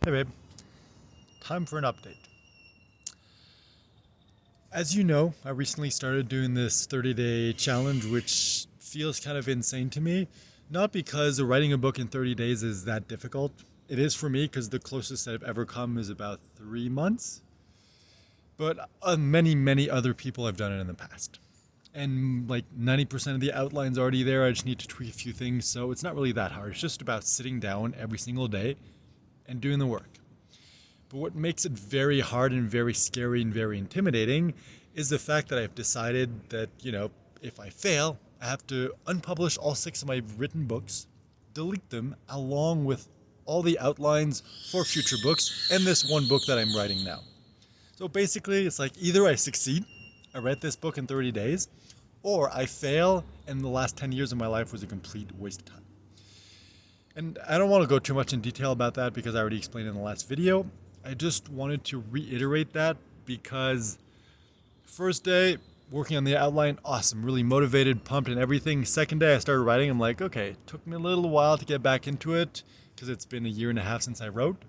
Hey babe, time for an update. As you know, I recently started doing this 30-day challenge, which feels kind of insane to me. Not because writing a book in 30 days is that difficult. It is for me because the closest I've ever come is about 3 months. But many, many other people have done it in the past. And like 90% of the outline's already there. I just need to tweak a few things. So it's not really that hard. It's just about sitting down every single day and doing the work. But what makes it very hard and very scary and very intimidating is the fact that I've decided that, if I fail, I have to unpublish all six of my written books, delete them along with all the outlines for future books and this one book that I'm writing now. So basically, it's like either I succeed, I write this book in 30 days, or I fail and the last 10 years of my life was a complete waste of time. And I don't want to go too much in detail about that because I already explained in the last video. I just wanted to reiterate that because first day working on the outline, awesome, really motivated, pumped and everything. Second day I started writing, I'm like, okay, it took me a little while to get back into it because it's been a year and a half since I wrote,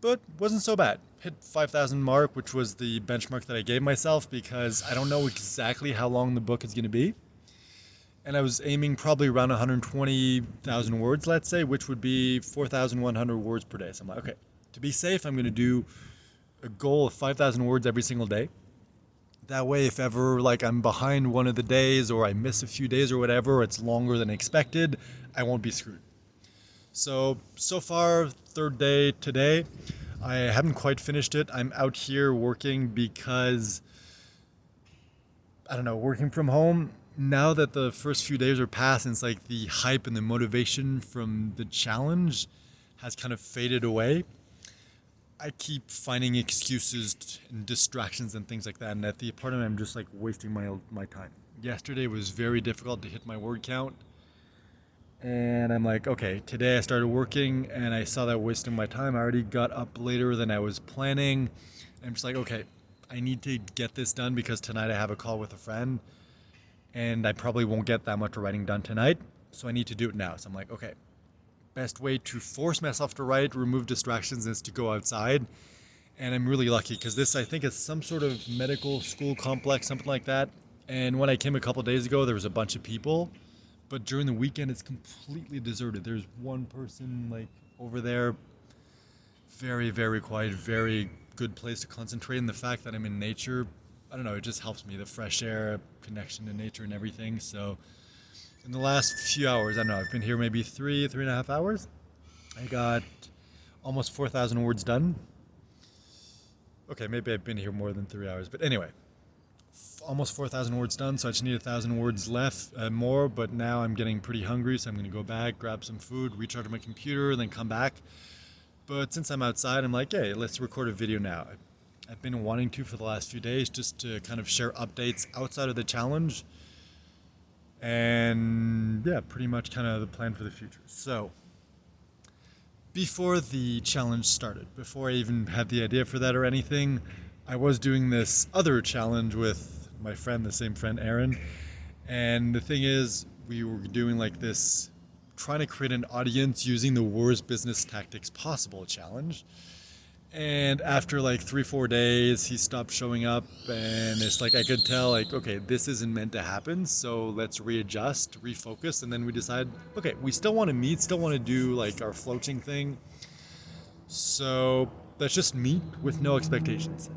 but wasn't so bad. Hit 5,000 mark, which was the benchmark that I gave myself because I don't know exactly how long the book is going to be. And I was aiming probably around 120,000 words, let's say, which would be 4,100 words per day. So I'm like, okay, to be safe, I'm going to do a goal of 5,000 words every single day. That way, if ever like I'm behind one of the days or I miss a few days or whatever, or it's longer than expected, I won't be screwed. So far, third day today, I haven't quite finished it. I'm out here working because, I don't know, working from home. Now that the first few days are past, and it's like the hype and the motivation from the challenge has kind of faded away. I keep finding excuses and distractions and things like that. And at the apartment, I'm just like wasting my time. Yesterday was very difficult to hit my word count. And I'm like, okay, today I started working and I saw that wasting my time. I already got up later than I was planning. I'm just like, okay, I need to get this done because tonight I have a call with a friend and I probably won't get that much writing done tonight. So I need to do it now. So I'm like, okay, best way to force myself to write, remove distractions, is to go outside. And I'm really lucky because this, I think, is some sort of medical school complex, something like that. And when I came a couple days ago, there was a bunch of people. But during the weekend, it's completely deserted. There's one person like over there, very, very quiet, very good place to concentrate. And the fact that I'm in nature, I don't know, it just helps me. The fresh air, connection to nature and everything. So in the last few hours, I don't know, I've been here maybe 3.5 hours. I got almost 4,000 words done. Okay, maybe I've been here more than 3 hours, but anyway, almost 4,000 words done. So I just need 1,000 words left, more. But now I'm getting pretty hungry, so I'm going to go back, grab some food, recharge my computer, then come back. But since I'm outside, I'm like, hey, let's record a video now. I've been wanting to for the last few days just to kind of share updates outside of the challenge. And yeah, pretty much kind of the plan for the future. So before the challenge started, before I even had the idea for that or anything, I was doing this other challenge with my friend, the same friend, Aaron. And the thing is, we were doing like this, trying to create an audience using the worst business tactics possible challenge. And after like 3-4 days, he stopped showing up, and it's like I could tell, like, okay, this isn't meant to happen. So let's readjust, refocus, and then we decide, okay, we still want to meet, still want to do like our floating thing. So let's just meet with no expectations.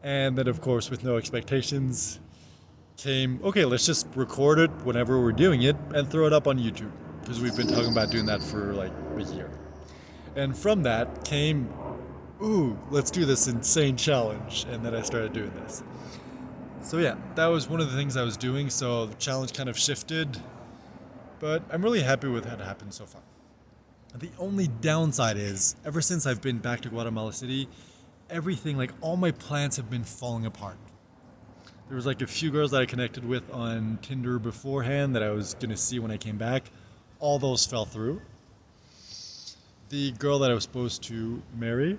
And then, of course, with no expectations came, okay, let's just record it whenever we're doing it and throw it up on YouTube because we've been talking about doing that for like a year. And from that came, ooh, let's do this insane challenge. And then I started doing this. So yeah, that was one of the things I was doing. So the challenge kind of shifted, but I'm really happy with how it happened so far. The only downside is, ever since I've been back to Guatemala City, everything, like all my plans have been falling apart. There was like a few girls that I connected with on Tinder beforehand that I was gonna see when I came back. All those fell through. The girl that I was supposed to marry,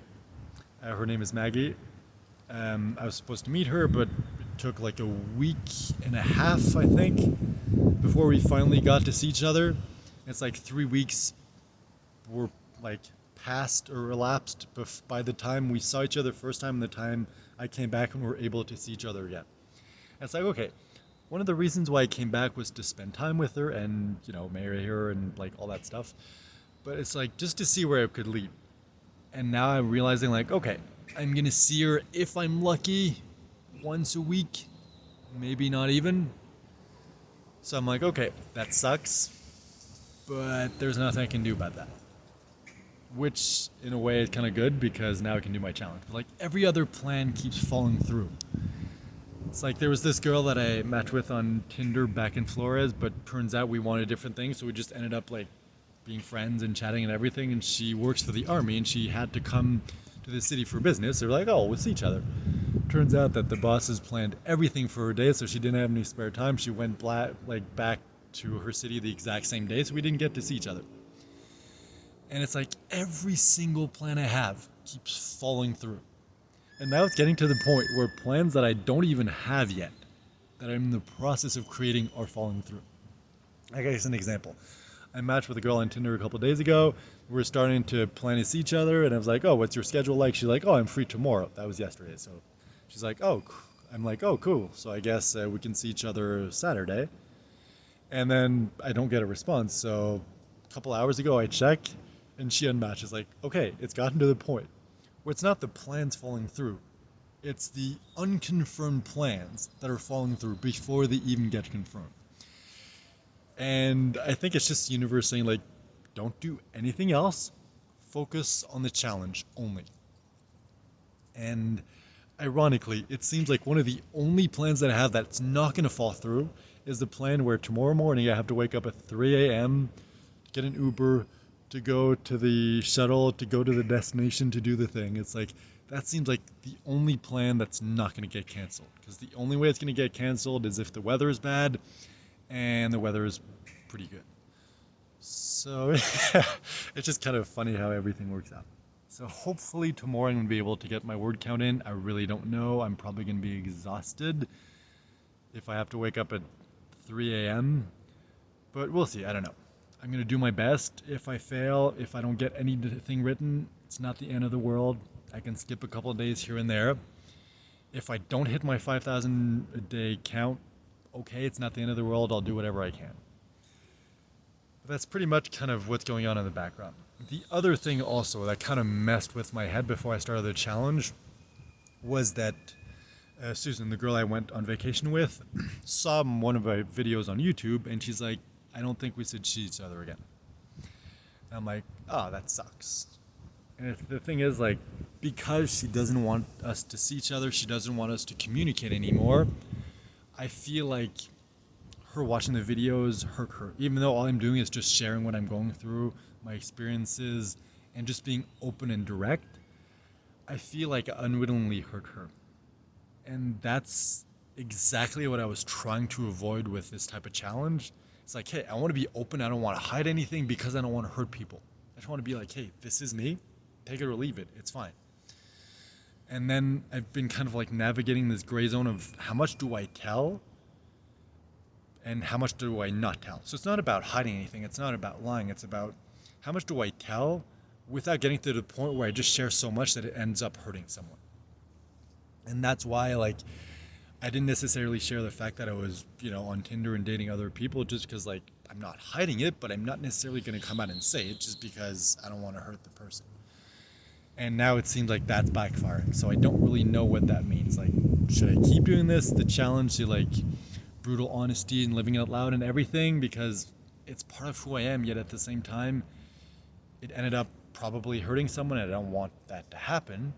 her name is Maggie. I was supposed to meet her, but it took like a week and a half, I think, before we finally got to see each other. It's like 3 weeks were like passed or elapsed by the time we saw each other first time and the time I came back and we were able to see each other again. And it's like, okay, one of the reasons why I came back was to spend time with her and, marry her and like all that stuff. But it's like just to see where it could lead. And now I'm realizing like, okay, I'm gonna see her if I'm lucky once a week, maybe not even. So I'm like, okay, that sucks, but there's nothing I can do about that. Which, in a way, is kind of good because now I can do my challenge. But, like, every other plan keeps falling through. It's like there was this girl that I matched with on Tinder back in Flores, but turns out we wanted different things, so we just ended up, like, being friends and chatting and everything. And she works for the army, and she had to come to the city for business. They're like, oh, we'll see each other. Turns out that the bosses planned everything for her day, so she didn't have any spare time. She went back to her city the exact same day, so we didn't get to see each other. And it's like every single plan I have keeps falling through. And now it's getting to the point where plans that I don't even have yet, that I'm in the process of creating, are falling through. I guess an example. I matched with a girl on Tinder a couple of days ago. We were starting to plan to see each other, and I was like, oh, what's your schedule like? She's like, oh, I'm free tomorrow. That was yesterday. So she's like, oh, I'm like, oh, cool. So I guess we can see each other Saturday. And then I don't get a response. So a couple hours ago, I check, and she unmatches. Like, okay, it's gotten to the point where it's not the plans falling through. It's the unconfirmed plans that are falling through before they even get confirmed. And I think it's just the universe saying, like, don't do anything else. Focus on the challenge only. And ironically, it seems like one of the only plans that I have that's not going to fall through is the plan where tomorrow morning I have to wake up at 3 a.m., get an Uber, to go to the shuttle, to go to the destination, to do the thing. It's like, that seems like the only plan that's not going to get canceled. Because the only way it's going to get canceled is if the weather is bad, and the weather is pretty good. So it's just kind of funny how everything works out. So hopefully tomorrow I'm going to be able to get my word count in. I really don't know. I'm probably going to be exhausted if I have to wake up at 3 a.m. But we'll see. I don't know. I'm going to do my best. If I fail, if I don't get anything written, it's not the end of the world. I can skip a couple of days here and there. If I don't hit my 5,000 a day count, okay, it's not the end of the world. I'll do whatever I can. But that's pretty much kind of what's going on in the background. The other thing also that kind of messed with my head before I started the challenge was that Susan, the girl I went on vacation with, saw one of my videos on YouTube, and she's like, I don't think we should see each other again. And I'm like, oh, that sucks. And the thing is, like, because she doesn't want us to see each other, she doesn't want us to communicate anymore, I feel like her watching the videos hurt her. Even though all I'm doing is just sharing what I'm going through, my experiences, and just being open and direct, I feel like I unwittingly hurt her. And that's exactly what I was trying to avoid with this type of challenge. It's like, hey, I want to be open. I don't want to hide anything because I don't want to hurt people. I just want to be like, hey, this is me. Take it or leave it. It's fine. And then I've been kind of like navigating this gray zone of how much do I tell and how much do I not tell. So it's not about hiding anything. It's not about lying. It's about how much do I tell without getting to the point where I just share so much that it ends up hurting someone. And that's why, like, I didn't necessarily share the fact that I was, on Tinder and dating other people, just because, like, I'm not hiding it, but I'm not necessarily going to come out and say it just because I don't want to hurt the person. And now it seems like that's backfiring. So I don't really know what that means. Like, should I keep doing this? The challenge to, like, brutal honesty and living out loud and everything, because it's part of who I am, yet at the same time, it ended up probably hurting someone, and I don't want that to happen.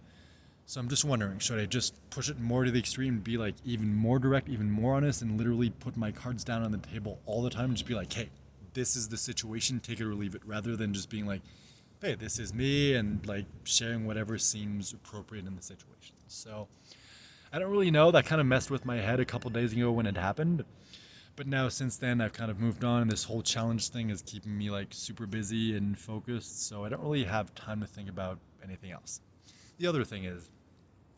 So I'm just wondering, should I just push it more to the extreme and be like even more direct, even more honest, and literally put my cards down on the table all the time and just be like, hey, this is the situation, take it or leave it, rather than just being like, hey, this is me, and like sharing whatever seems appropriate in the situation. So I don't really know. That kind of messed with my head a couple days ago when it happened. But now since then, I've kind of moved on, and this whole challenge thing is keeping me like super busy and focused. So I don't really have time to think about anything else. The other thing is,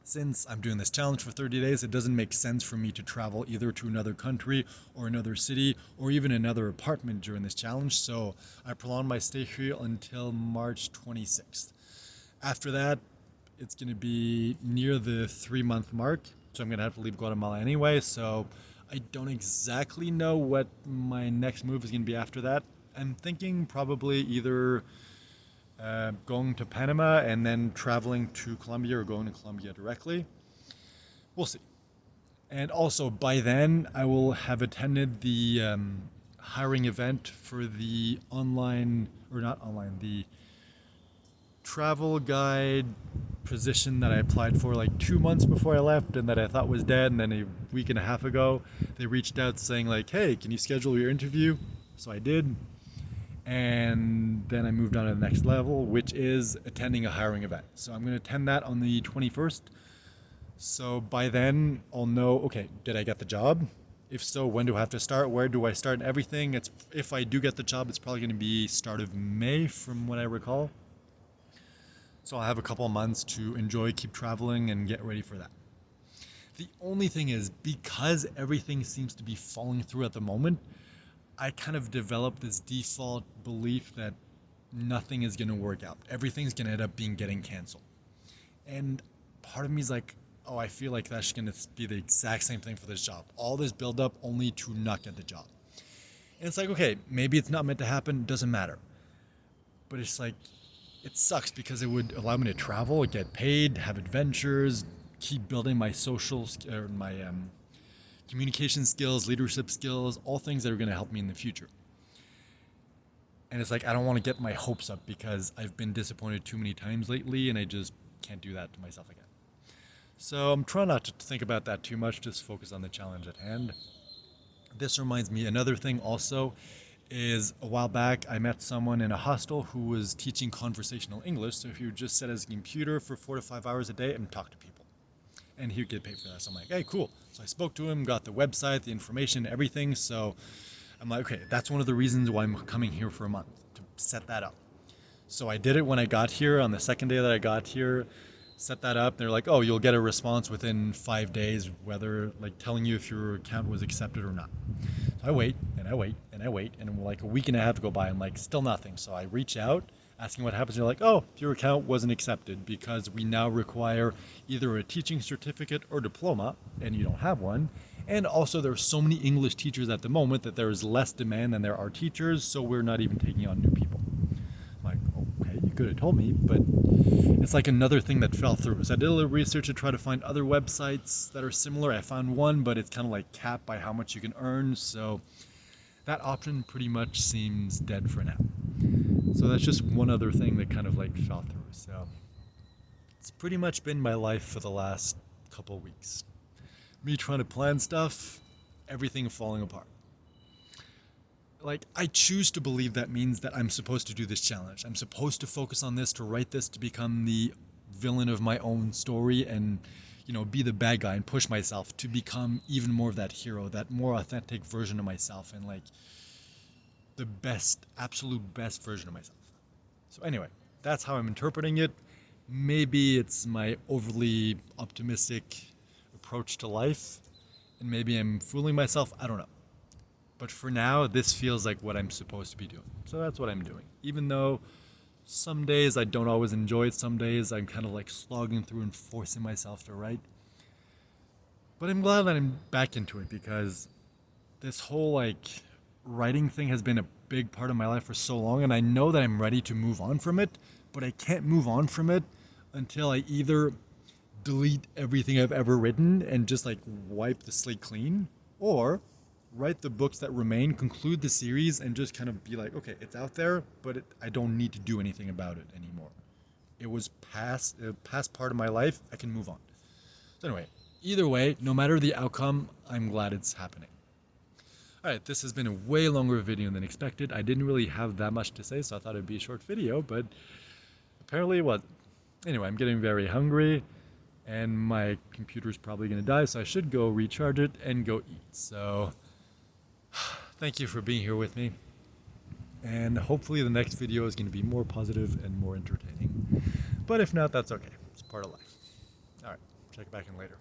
since I'm doing this challenge for 30 days, it doesn't make sense for me to travel either to another country or another city or even another apartment during this challenge. So I prolonged my stay here until March 26th. After that, it's going to be near the 3 month mark. So I'm going to have to leave Guatemala anyway. So I don't exactly know what my next move is going to be after that. I'm thinking probably either going to Panama and then traveling to Colombia or going to Colombia directly. We'll see. And also by then, I will have attended the hiring event for the online, or not online, the travel guide position that I applied for like 2 months before I left and that I thought was dead. And then a week and a half ago, they reached out saying like, hey, can you schedule your interview? So I did. And then I moved on to the next level, which is attending a hiring event. So I'm going to attend that on the 21st. So by then I'll know, okay, did I get the job? If so, when do I have to start? Where do I start and everything? It's, if I do get the job, it's probably going to be start of May from what I recall. So I'll have a couple of months to enjoy, keep traveling, and get ready for that. The only thing is, because everything seems to be falling through at the moment, I kind of developed this default belief that nothing is going to work out. Everything's going to end up getting canceled. And part of me is like, oh, I feel like that's going to be the exact same thing for this job. All this build up only to not get the job. And it's like, okay, maybe it's not meant to happen. Doesn't matter. But it's like, it sucks because it would allow me to travel, get paid, have adventures, keep building my my communication skills, leadership skills, all things that are going to help me in the future. And it's like, I don't want to get my hopes up because I've been disappointed too many times lately and I just can't do that to myself again. So I'm trying not to think about that too much, just focus on the challenge at hand. This reminds me, another thing also is a while back I met someone in a hostel who was teaching conversational English. So he would just sit at his computer for 4 to 5 hours a day and talk to people. And he would get paid for that. So I'm like, hey, cool. So I spoke to him, got the website, the information, everything. So I'm like, okay, that's one of the reasons why I'm coming here for a month, to set that up. So I did it when I got here, on the second day that I got here, set that up. They're like, oh, you'll get a response within 5 days, whether like telling you if your account was accepted or not. So I wait and I wait and I wait, and like a week and a half go by and like still nothing. So I reach out asking what happens. They're like, oh, your account wasn't accepted because we now require either a teaching certificate or diploma, and you don't have one. And also there are so many English teachers at the moment that there is less demand than there are teachers, so we're not even taking on new people. I'm like, okay, you could have told me, but it's like another thing that fell through. So I did a little research to try to find other websites that are similar. I found one, but it's kind of like capped by how much you can earn. So that option pretty much seems dead for now. So that's just one other thing that kind of like fell through. So it's pretty much been my life for the last couple of weeks. Me trying to plan stuff, everything falling apart. Like, I choose to believe that means that I'm supposed to do this challenge. I'm supposed to focus on this, to write this, to become the villain of my own story and, you know, be the bad guy and push myself to become even more of that hero, that more authentic version of myself, and like the best, absolute best version of myself. So anyway, that's how I'm interpreting it. Maybe it's my overly optimistic approach to life, and maybe I'm fooling myself. I don't know. But for now, this feels like what I'm supposed to be doing. So that's what I'm doing. Even though some days I don't always enjoy it, some days I'm kind of like slogging through and forcing myself to write. But I'm glad that I'm back into it, because this whole like writing thing has been a big part of my life for so long, and I know that I'm ready to move on from it, but I can't move on from it until I either delete everything I've ever written and just like wipe the slate clean, or write the books that remain, conclude the series, and just kind of be like, okay, it's out there, but I don't need to do anything about it anymore. It was past part of my life. I can move on. So anyway, either way, no matter the outcome, I'm glad it's happening. All right, this has been a way longer video than expected. I didn't really have that much to say, so I thought it'd be a short video, but apparently it wasn't. Anyway, I'm getting very hungry, and my computer's probably going to die, so I should go recharge it and go eat. So thank you for being here with me, and hopefully the next video is going to be more positive and more entertaining. But if not, that's okay. It's part of life. All right, check back in later.